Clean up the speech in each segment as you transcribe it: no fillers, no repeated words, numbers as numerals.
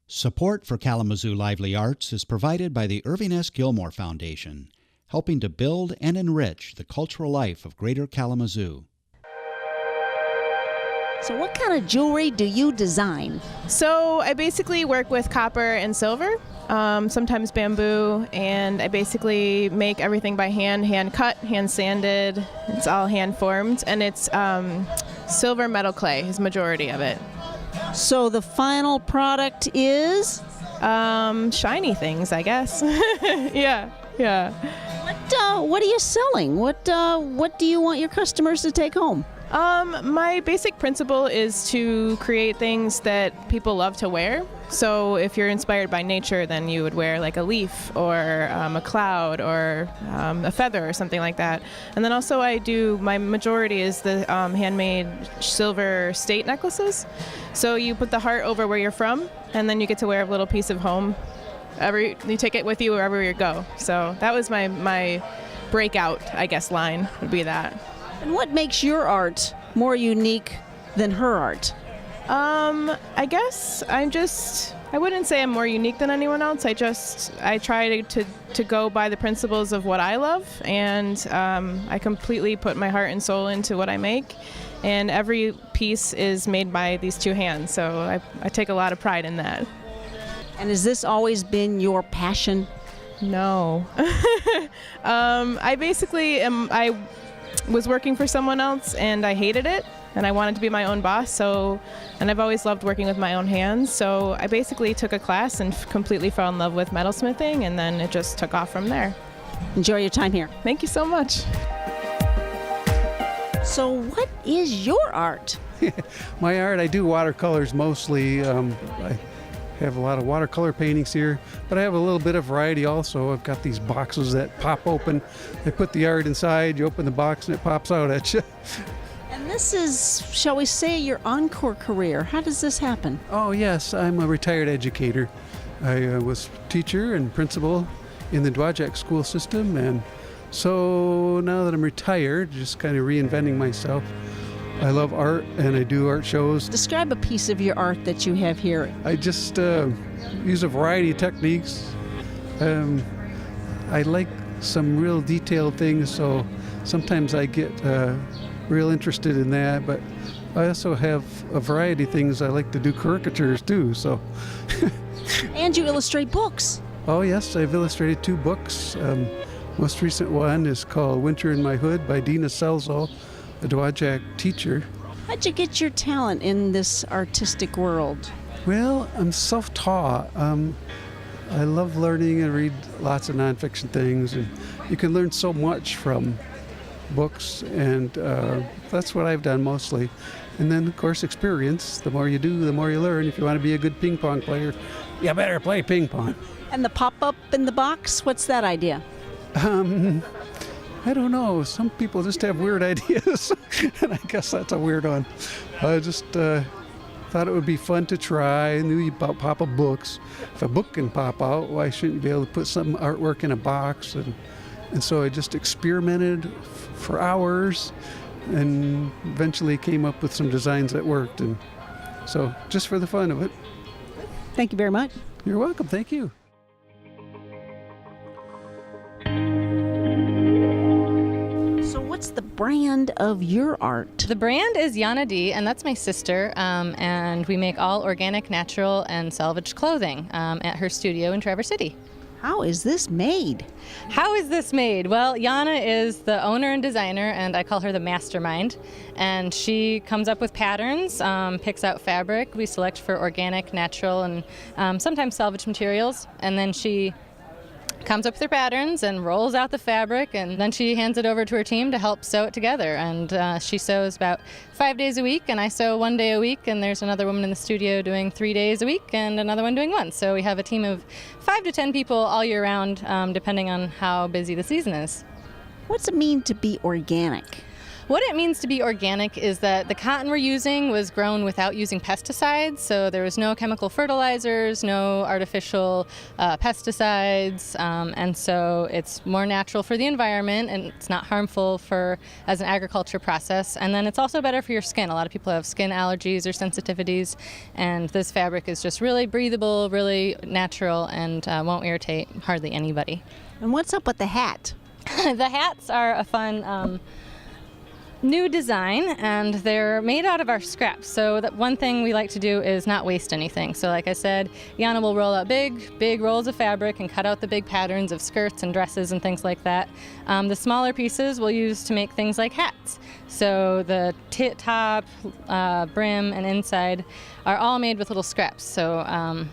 Support for Kalamazoo Lively Arts is provided by the Irving S. Gilmore Foundation, helping to build and enrich the cultural life of Greater Kalamazoo. So what kind of jewelry do you design? So I basically work with copper and silver, sometimes bamboo, and I basically make everything by hand cut, hand sanded. It's all hand formed, and it's silver metal clay is majority of it. So the final product is? Shiny things, I guess. Yeah. What are you selling? What do you want your customers to take home? My basic principle is to create things that people love to wear. So if you're inspired by nature, then you would wear like a leaf or a cloud or a feather or something like that. And then also my majority is the handmade silver state necklaces. So you put the heart over where you're from, and then you get to wear a little piece of home. You take it with you wherever you go. So that was my breakout, I guess, line would be that. And what makes your art more unique than her art? I guess I wouldn't say I'm more unique than anyone else. I try to go by the principles of what I love, and I completely put my heart and soul into what I make. And every piece is made by these two hands, so I take a lot of pride in that. And has this always been your passion? No. I was working for someone else and I hated it, and I wanted to be my own boss, and I've always loved working with my own hands, so I basically took a class and completely fell in love with metalsmithing, and then it just took off from there. Enjoy your time here. Thank you so much. So what is your art? My art, I do watercolors mostly. I have a lot of watercolor paintings here, but I have a little bit of variety also. I've got these boxes that pop open. I put the art inside, you open the box, and it pops out at you. And this is, shall we say, your encore career. How does this happen? Oh, yes, I'm a retired educator. I was teacher and principal in the Dwajak school system, and so now that I'm retired, just kind of reinventing myself. I love art, and I do art shows. Describe a piece of your art that you have here. I just use a variety of techniques. I like some real detailed things, so sometimes I get real interested in that, but I also have a variety of things. I like to do caricatures too, so. And you illustrate books. Oh yes, I've illustrated 2 books. Most recent one is called Winter in My Hood by Dina Selzo, a Dwajak teacher. How'd you get your talent in this artistic world? Well, I'm self-taught. I love learning and read lots of nonfiction things, and you can learn so much from books, and that's what I've done mostly. And then, of course, experience. The more you do, the more you learn. If you want to be a good ping pong player, you better play ping pong. And the pop-up in the box, what's that idea? I don't know. Some people just have weird ideas, and I guess that's a weird one. I just thought it would be fun to try. I knew about pop-up books. If a book can pop out, why shouldn't you be able to put some artwork in a box? And so I just experimented for hours and eventually came up with some designs that worked. And so just for the fun of it. Thank you very much. You're welcome. Thank you. What's the brand of your art? The brand is Yana D, and that's my sister, and we make all organic, natural, and salvaged clothing at her studio in Traverse City. How is this made? How is this made? Well, Yana is the owner and designer, and I call her the mastermind, and she comes up with patterns, picks out fabric. We select for organic, natural, and sometimes salvaged materials, and then she comes up with her patterns and rolls out the fabric, and then she hands it over to her team to help sew it together. And she sews about 5 days a week, and I sew 1 day a week, and there's another woman in the studio doing 3 days a week and another one doing 1. So we have a team of 5 to 10 people all year round, depending on how busy the season is. What's it mean to be organic? What it means to be organic is that the cotton we're using was grown without using pesticides, so there was no chemical fertilizers, no artificial pesticides, and so it's more natural for the environment and it's not harmful as an agriculture process. And then it's also better for your skin. A lot of people have skin allergies or sensitivities, and this fabric is just really breathable, really natural, and won't irritate hardly anybody. And what's up with the hat? The hats are a fun new design, and they're made out of our scraps. So that one thing we like to do is not waste anything. So like I said, Yana will roll out big rolls of fabric and cut out the big patterns of skirts and dresses and things like that. The smaller pieces we'll use to make things like hats. So the top, brim, and inside are all made with little scraps. So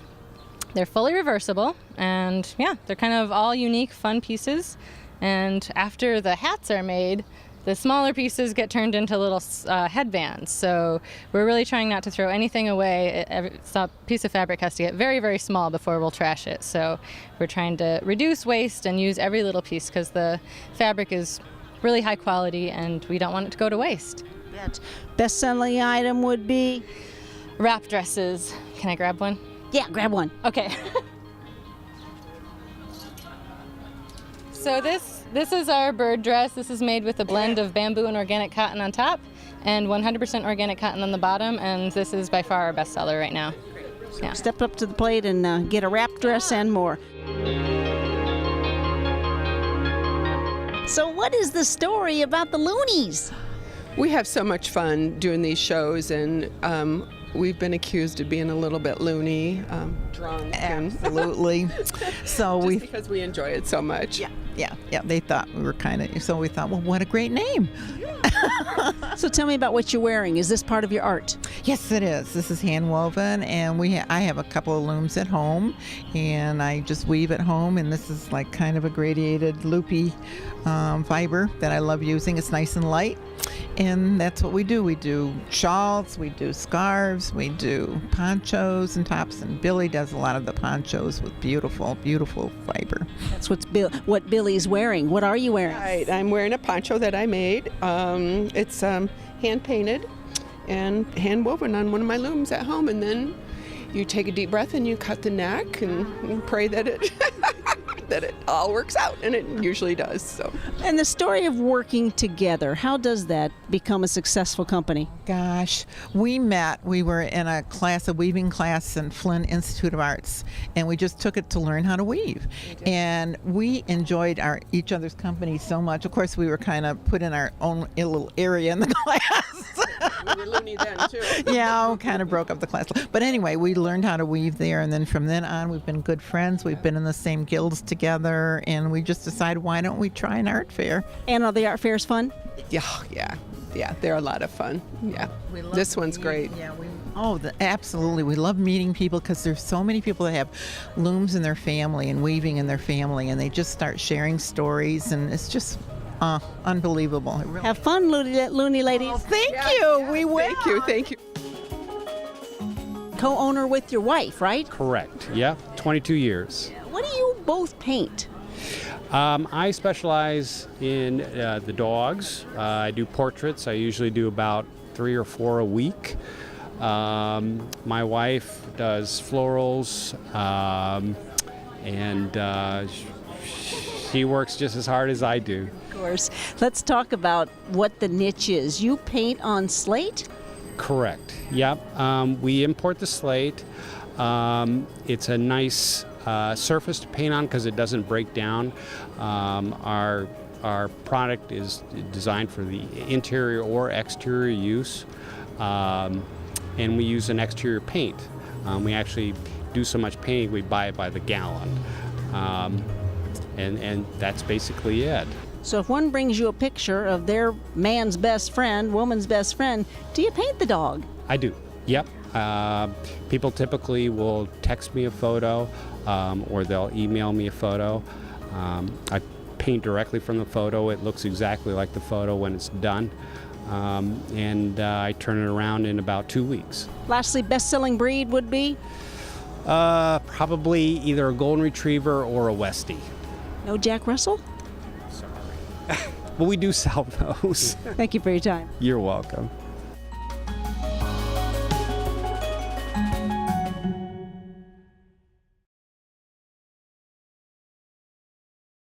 they're fully reversible, and yeah, they're kind of all unique, fun pieces. And after the hats are made, the smaller pieces get turned into little headbands. So we're really trying not to throw anything away. A piece of fabric has to get very, very small before we'll trash it. So we're trying to reduce waste and use every little piece because the fabric is really high quality and we don't want it to go to waste. Best-selling item would be? Wrap dresses. Can I grab one? Yeah, grab one. Okay. So this is our bird dress. This is made with a blend of bamboo and organic cotton on top and 100% organic cotton on the bottom, and this is by far our best seller right now. Yeah. Step up to the plate and get a wrap dress and more. So what is the story about the Loonies? We have so much fun doing these shows, and we've been accused of being a little bit loony, drunk. Absolutely. So just because we enjoy it so much. Yeah. They thought we were kind of, so we thought, well, what a great name. So tell me about what you're wearing. Is this part of your art? Yes, it is. This is hand woven, and I have a couple of looms at home, and I just weave at home, and this is like kind of a gradiated loopy fiber that I love using. It's nice and light, and that's what we do. We do shawls, we do scarves, we do ponchos and tops, and Billy does a lot of the ponchos with beautiful, beautiful fiber. That's what Billy's wearing. What are you wearing? Right, I'm wearing a poncho that I made. It's hand painted and hand woven on one of my looms at home, and then you take a deep breath and you cut the neck and pray that it that it all works out, and it usually does. So. And the story of working together, how does that become a successful company? Gosh, we were in a weaving class in Flynn Institute of Arts, and we just took it to learn how to weave. And we enjoyed each other's company so much. Of course, we were kind of put in our own little area in the class. We were loony then, too. Yeah, kind of broke up the class. But anyway, we learned how to weave there, and then from then on, we've been good friends. We've been in the same guilds together, and we just decided, why don't we try an art fair? And are the art fairs fun? Yeah, they're a lot of fun. Yeah, this one's great. Yeah, absolutely. We love meeting people because there's so many people that have looms in their family and weaving in their family, and they just start sharing stories, and it's just unbelievable. Really Have fun, loony ladies. Oh, thank you. We will. Thank you. Co-owner with your wife, right? Correct. Yeah, 22 years. What do you both paint? I specialize in the dogs. I do portraits. I usually do about 3 or 4 a week. My wife does florals, and she works just as hard as I do. Of course. Let's talk about what the niche is. You paint on slate? Correct. Yep. We import the slate. It's a nice surface to paint on because it doesn't break down. Our product is designed for the interior or exterior use, and we use an exterior paint. We actually do so much painting we buy it by the gallon, and that's basically it. So if one brings you a picture of their man's best friend, woman's best friend, do you paint the dog? I do. Yep. People typically will text me a photo, or they'll email me a photo. I paint directly from the photo. It looks exactly like the photo when it's done, and I turn it around in about 2 weeks. Lastly, best-selling breed would be? Probably either a golden retriever or a Westie. No Jack Russell? Sorry. But we do sell those. Thank you for your time. You're welcome.